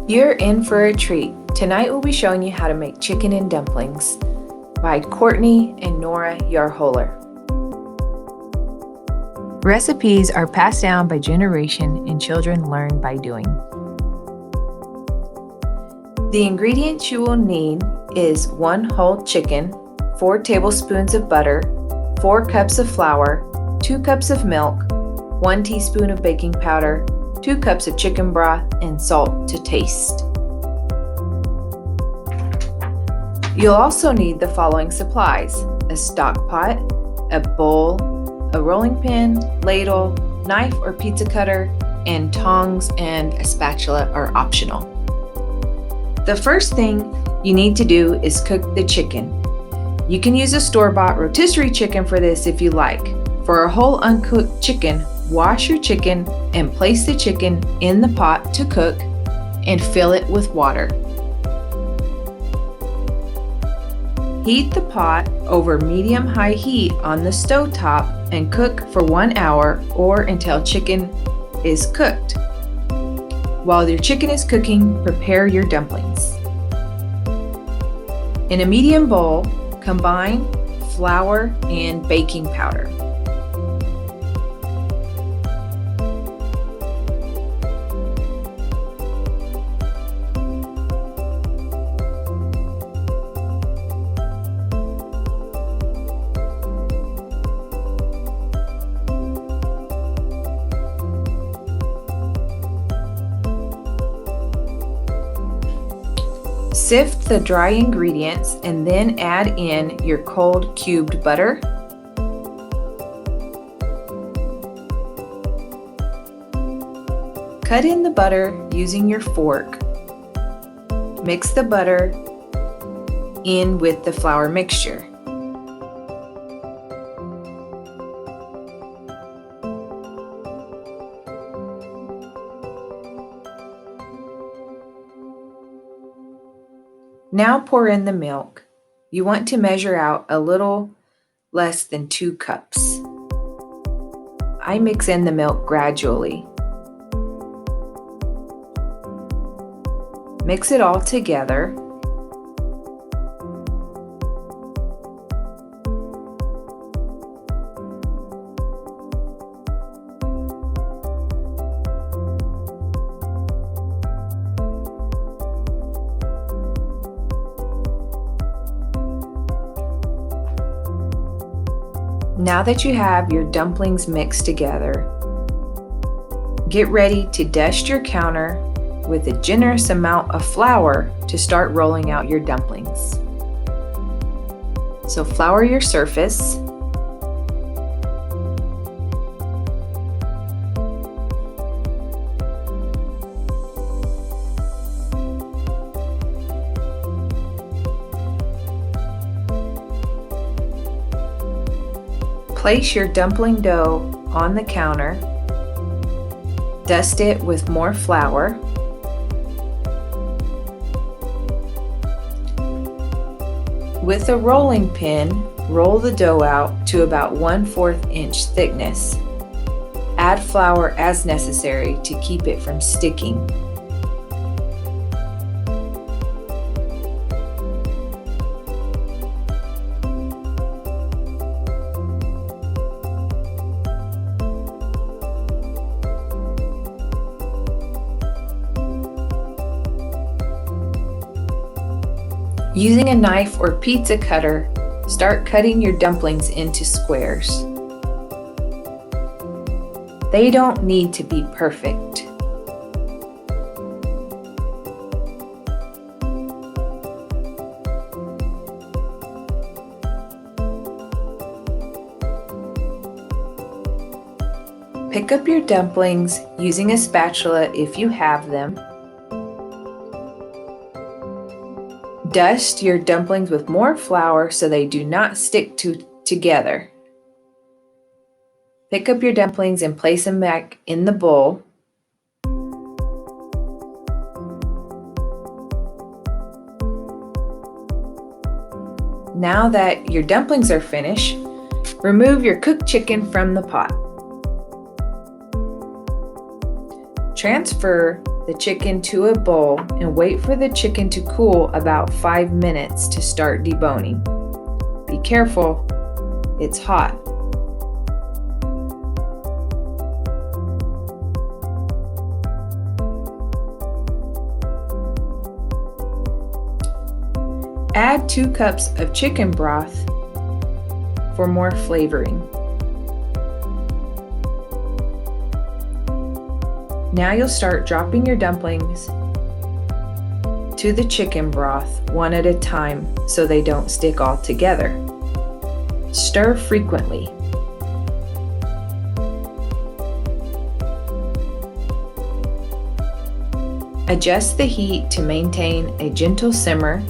You're in for a treat. Tonight we'll be showing you how to make chicken and dumplings by Courtney and Nora Yarholar. Recipes are passed down by generation and children learn by doing. The ingredients you will need is 1 whole chicken, 4 tablespoons of butter, 4 cups of flour, 2 cups of milk, 1 teaspoon of baking powder, 2 cups of chicken broth, and salt to taste. You'll also need the following supplies: a stock pot, a bowl, a rolling pin, ladle, knife or pizza cutter, and tongs and a spatula are optional. The first thing you need to do is cook the chicken. You can use a store-bought rotisserie chicken for this if you like. For a whole uncooked chicken, wash your chicken and place the chicken in the pot to cook and fill it with water. Heat the pot over medium-high heat on the stovetop and cook for 1 hour or until chicken is cooked. While your chicken is cooking, prepare your dumplings. In a medium bowl, combine flour and baking powder. Sift the dry ingredients and then add in your cold cubed butter, cut in the butter using your fork. Mix the butter in with the flour mixture. Now pour in the milk. You want to measure out a little less than 2 cups. I mix in the milk gradually. Mix it all together. Now that you have your dumplings mixed together, get ready to dust your counter with a generous amount of flour to start rolling out your dumplings. So flour your surface. Place your dumpling dough on the counter. Dust it with more flour. With a rolling pin, roll the dough out to about 1/4 inch thickness. Add flour as necessary to keep it from sticking. Using a knife or pizza cutter, start cutting your dumplings into squares. They don't need to be perfect. Pick up your dumplings using a spatula if you have them. Dust your dumplings with more flour so they do not stick together. Pick up your dumplings and place them back in the bowl. Now that your dumplings are finished, remove your cooked chicken from the pot. Transfer the chicken to a bowl and wait for the chicken to cool about 5 minutes to start deboning. Be careful, it's hot. Add 2 cups of chicken broth for more flavoring. Now you'll start dropping your dumplings to the chicken broth one at a time so they don't stick all together. Stir frequently. Adjust the heat to maintain a gentle simmer.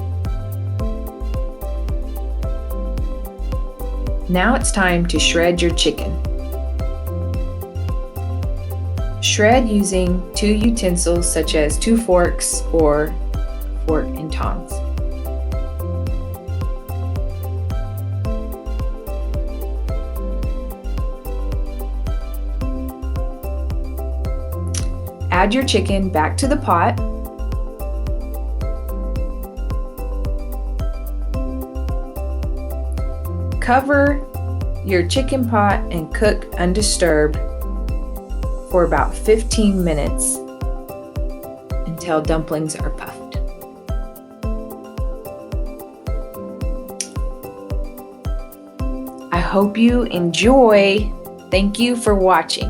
Now it's time to shred your chicken. Shred using 2 utensils such as 2 forks or fork and tongs. Add your chicken back to the pot. Cover your chicken pot and cook undisturbed for about 15 minutes until dumplings are puffed. I hope you enjoy. Thank you for watching.